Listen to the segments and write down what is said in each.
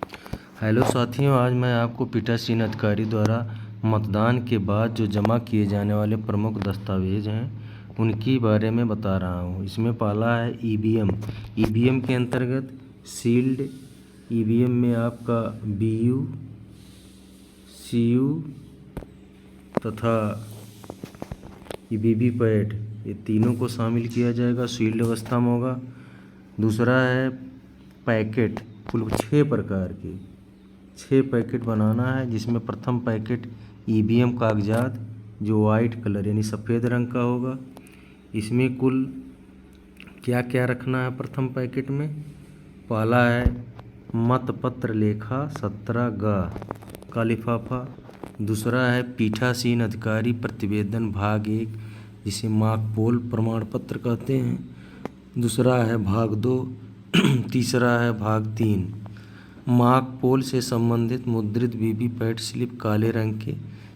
Hello साथियों, आज मैं आपको पीठासीन अधिकारी द्वारा मतदान के बाद जो जमा किए जाने वाले प्रमुख दस्तावेज हैं उनके बारे में बता रहा हूं। इसमें पहला है ईवीएम। ईवीएम के अंतर्गत सील्ड ईवीएम में आपका बीयू, सीयू तथा वीवीपैट, ये तीनों को शामिल किया जाएगा, सील्ड अवस्था में होगा। दूसरा है पैकेट, कुल 6 प्रकार के 6 पैकेट बनाना है, जिसमें प्रथम पैकेट ईवीएम कागजात जो वाइट कलर यानी सफ़ेद रंग का होगा। इसमें कुल क्या क्या रखना है प्रथम पैकेट में? पहला है मतपत्र लेखा 17G का लिफाफा। दूसरा है पीठासीन अधिकारी प्रतिवेदन भाग 1, जिसे माकपोल प्रमाण पत्र कहते हैं। दूसरा है भाग 2। तीसरा है भाग 3, माकपोल से संबंधित मुद्रित वीवीपैट स्लिप काले रंग के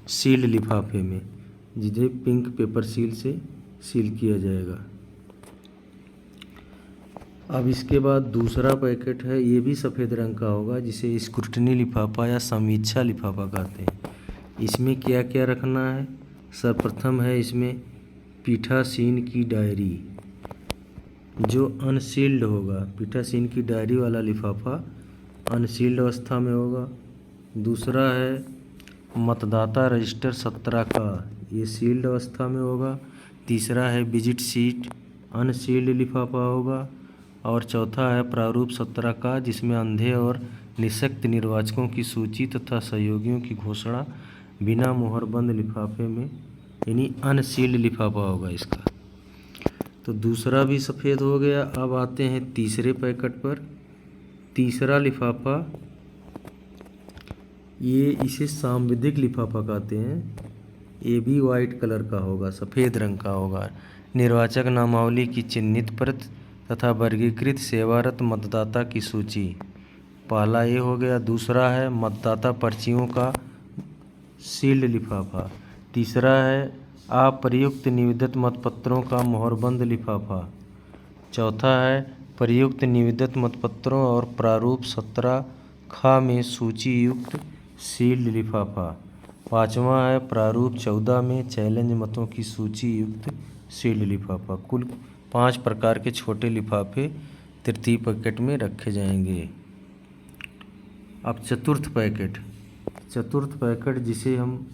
सील्ड लिफाफे में, जिसे पिंक पेपर सील से सील किया जाएगा। अब इसके बाद दूसरा पैकेट है, ये भी सफ़ेद रंग का होगा, जिसे स्क्रूटनी लिफाफा या समीक्षा लिफाफा कहते हैं। इसमें क्या क्या रखना है? सर्वप्रथम है इसमें पीठासीन की डायरी, जो अनसील्ड होगा। पीठासीन की डायरी वाला लिफाफा अनसील्ड अवस्था में होगा। दूसरा है मतदाता रजिस्टर 17 का, ये सील्ड अवस्था में होगा। तीसरा है विजिट सीट, अनसील्ड लिफाफा होगा। और चौथा है प्रारूप 17 का, जिसमें अंधे और निःशक्त निर्वाचकों की सूची तथा सहयोगियों की घोषणा बिना मुहरबंद लिफाफे में यानी अनसील्ड लिफाफा होगा इसका। तो दूसरा भी सफ़ेद हो गया। अब आते हैं तीसरे पैकेट पर। तीसरा लिफाफा, ये इसे सांविधिक लिफाफा कहते हैं। ये भी वाइट कलर का होगा, सफ़ेद रंग का होगा। निर्वाचक नामावली की चिन्हित प्रत तथा वर्गीकृत सेवारत मतदाता की सूची, पहला ये हो गया। दूसरा है मतदाता पर्चियों का सील्ड लिफाफा। तीसरा है अप्रयुक्त निविदत मतपत्रों का मोहरबंद लिफाफा। चौथा है प्रयुक्त निविदत मतपत्रों और प्रारूप 17 में सूची युक्त सील्ड लिफाफा। पाँचवा है प्रारूप 14 में चैलेंज मतों की सूची युक्त सील्ड लिफाफा। कुल 5 प्रकार के छोटे लिफाफे तृतीय पैकेट में रखे जाएंगे। अब चतुर्थ पैकेट जिसे हम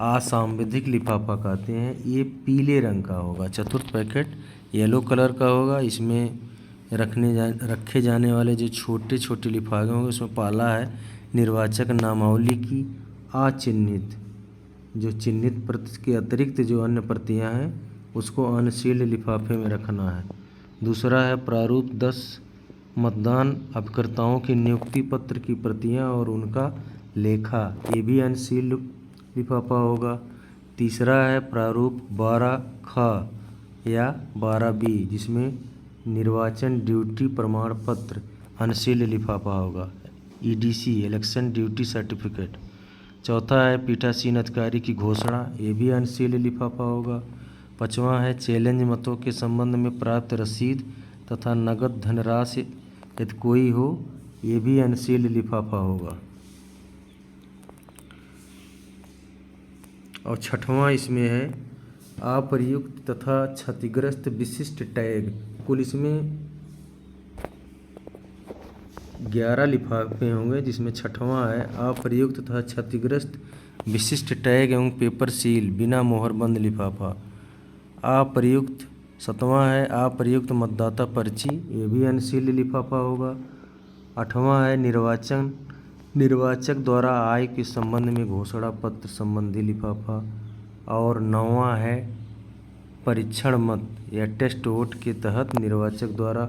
असंविधिक लिफाफा कहते हैं, ये पीले रंग का होगा। चतुर्थ पैकेट येलो कलर का होगा। इसमें रखे जाने वाले जो छोटे छोटे लिफाफे होंगे, उसमें पहला है निर्वाचक नामावली की अचिन्हित, जो चिन्हित प्रति के अतिरिक्त जो अन्य प्रतियां हैं उसको अनसील्ड लिफाफे में रखना है। दूसरा है प्रारूप 10 मतदान अभिकर्ताओं के नियुक्ति पत्र की प्रतियां और उनका लेखा, ये भी अनसील्ड लिफाफा होगा। तीसरा है प्रारूप 12ख या 12B, जिसमें निर्वाचन ड्यूटी प्रमाण पत्र अनसील्ड लिफाफा होगा, EDC इलेक्शन ड्यूटी सर्टिफिकेट। चौथा है पीठासीन अधिकारी की घोषणा, ये भी अनसील्ड लिफाफा होगा। पाँचवा है चैलेंज मतों के संबंध में प्राप्त रसीद तथा नगद धनराशि यदि कोई हो, ये भी अनसील्ड लिफाफा होगा। और छठवां इसमें है अप्रयुक्त तथा क्षतिग्रस्त विशिष्ट टैग। कुल इसमें 11 लिफाफे होंगे, जिसमें छठवां है अप्रयुक्त तथा क्षतिग्रस्त विशिष्ट टैग एवं पेपर सील बिना मोहरबंद लिफाफा। अप्रयुक्त सातवां है अप्रयुक्त मतदाता पर्ची, ये भी अनसील्ड लिफाफा होगा। आठवां है निर्वाचक द्वारा आय के संबंध में घोषणा पत्र संबंधी लिफाफा। और 9वां है परीक्षण मत या टेस्ट वोट के तहत निर्वाचक द्वारा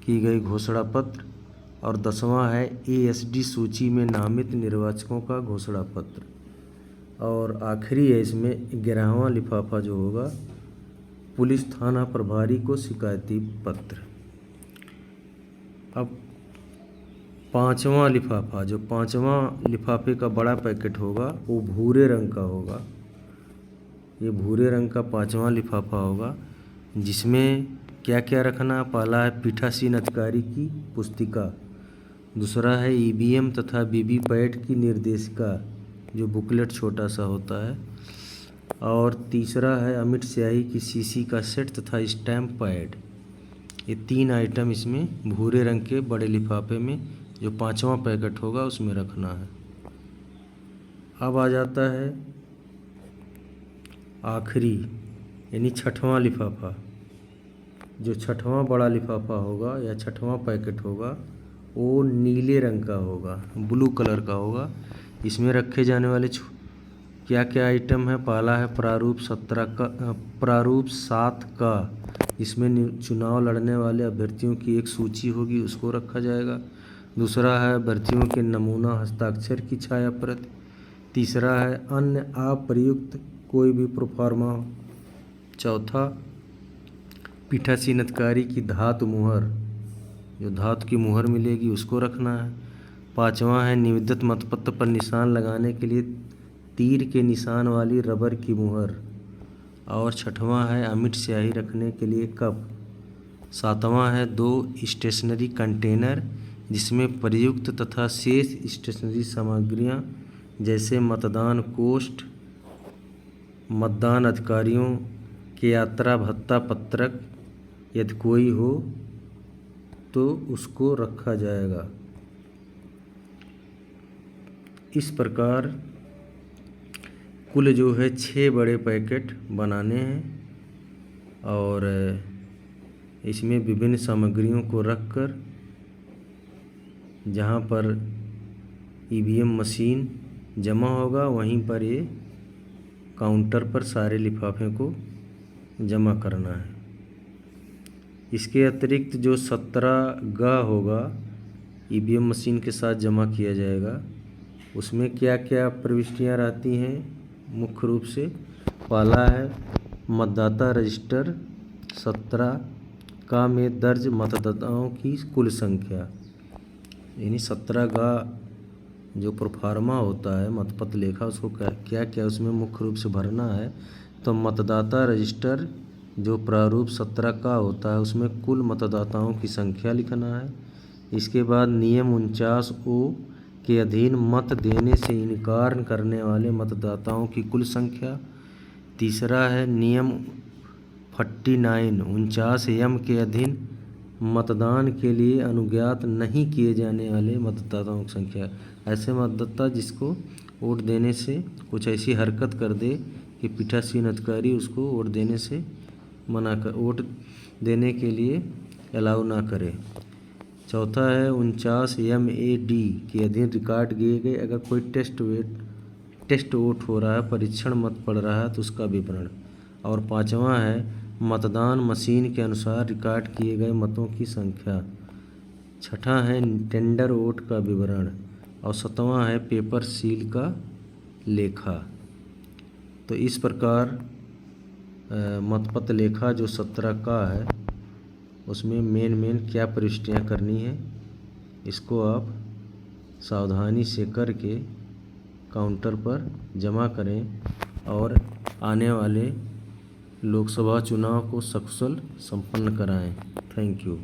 की गई घोषणा पत्र। और 10वां है ASD सूची में नामित निर्वाचकों का घोषणा पत्र। और आखिरी है इसमें 11वां लिफाफा जो होगा पुलिस थाना प्रभारी को शिकायती पत्र। अब 5वां लिफाफा, जो 5वां लिफाफे का बड़ा पैकेट होगा वो भूरे रंग का होगा। ये भूरे रंग का 5वां लिफाफा होगा, जिसमें क्या क्या रखना? पहला है पीठासीन अधिकारी की पुस्तिका। दूसरा है ईवीएम तथा वीवीपैट की निर्देशिका, जो बुकलेट छोटा सा होता है। और तीसरा है अमिट स्याही की शीशी का सेट तथा स्टैम्प पैड। ये 3 आइटम इसमें भूरे रंग के बड़े लिफाफे में, जो 5वां पैकेट होगा उसमें रखना है। अब आ जाता है आखिरी यानी 6वां लिफाफा। जो 6वां बड़ा लिफाफा होगा या 6वां पैकेट होगा वो नीले रंग का होगा, ब्लू कलर का होगा। इसमें रखे जाने वाले क्या क्या आइटम है? पहला है प्रारूप 7 का। इसमें चुनाव लड़ने वाले अभ्यर्थियों की एक सूची होगी, उसको रखा जाएगा। दूसरा है अभ्यर्थियों के नमूना हस्ताक्षर की छाया प्रति। तीसरा है अन्य अप्रयुक्त कोई भी प्रोफार्मा। चौथा पीठासीनतकारी की धातु मुहर, जो धातु की मुहर मिलेगी उसको रखना है। 5वां है निवेदित मतपत्र पर निशान लगाने के लिए तीर के निशान वाली रबर की मुहर। और 6वां है अमिट स्याही रखने के लिए कप। 7वां है 2 स्टेशनरी कंटेनर जिसमें प्रयुक्त तथा शेष स्टेशनरी सामग्रियां जैसे मतदान कोष्ठ, मतदान अधिकारियों के यात्रा भत्ता पत्रक यदि कोई हो तो उसको रखा जाएगा। इस प्रकार कुल जो है 6 बड़े पैकेट बनाने हैं और इसमें विभिन्न सामग्रियों को रखकर जहाँ पर ईवीएम मशीन जमा होगा वहीं पर ये काउंटर पर सारे लिफाफे को जमा करना है। इसके अतिरिक्त जो 17G होगा ईवीएम मशीन के साथ जमा किया जाएगा, उसमें क्या क्या प्रविष्टियाँ रहती हैं? मुख्य रूप से पहला है मतदाता रजिस्टर 17G में दर्ज मतदाताओं की कुल संख्या, यानी 17G जो प्रोफार्मा होता है मतपत्र लेखा, उसको क्या क्या उसमें मुख्य रूप से भरना है। तो मतदाता रजिस्टर जो प्रारूप 17G होता है उसमें कुल मतदाताओं की संख्या लिखना है। इसके बाद नियम 49O के अधीन मत देने से इनकार करने वाले मतदाताओं की कुल संख्या। तीसरा है नियम 49M के अधीन मतदान के लिए अनुज्ञात नहीं किए जाने वाले मतदाताओं की संख्या। ऐसे मतदाता जिसको वोट देने से कुछ ऐसी हरकत कर दे कि पीठासीन अधिकारी उसको वोट देने से वोट देने के लिए अलाउ ना करे। चौथा है 49MAD के अधीन रिकॉर्ड किए गए अगर कोई टेस्ट वोट हो रहा है, परीक्षण मत पड़ रहा है तो उसका विवरण। और 5वां है मतदान मशीन के अनुसार रिकॉर्ड किए गए मतों की संख्या। 6ठा है टेंडर वोट का विवरण। और 7वां है पेपर सील का लेखा। तो इस प्रकार मतपत्र लेखा जो 17G है उसमें मेन क्या प्रविष्टियाँ करनी है, इसको आप सावधानी से करके काउंटर पर जमा करें और आने वाले लोकसभा चुनाव को सकुशल संपन्न कराएं। Thank you.